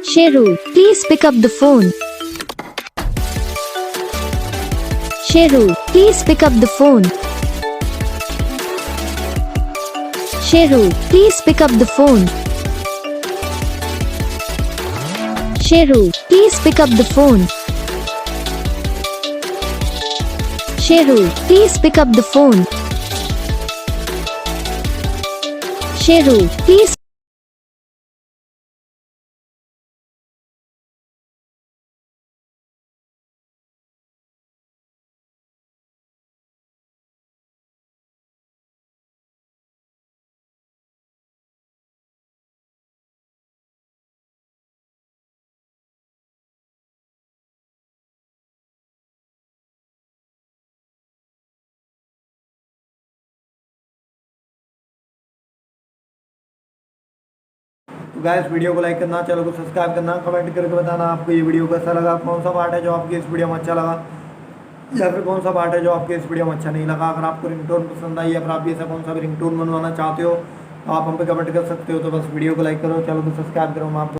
Sheru, please pick up the phone. Sheru, please pick up the phone. Sheru, please pick up the phone. Sheru, please pick up the phone. Sheru, please pick up the phone. Sheru, please. तो guys video को like करना, channel को subscribe करना, comment करके बताना आपको ये video कैसा लगा, कौन सा पार्ट है जो आपके इस वीडियो में अच्छा लगा या फिर कौन सा पार्ट है जो आपके इस वीडियो में अच्छा नहीं लगा। अगर आपको रिंगटोन पसंद आई या फिर आप ऐसा कौन सा भी रिंगटोन बनवाना चाहते हो तो आप हम पे कमेंट कर सकते हो। तो बस वीडियो को लाइक करो, चैनल को सब्सक्राइब करो। मैं आपको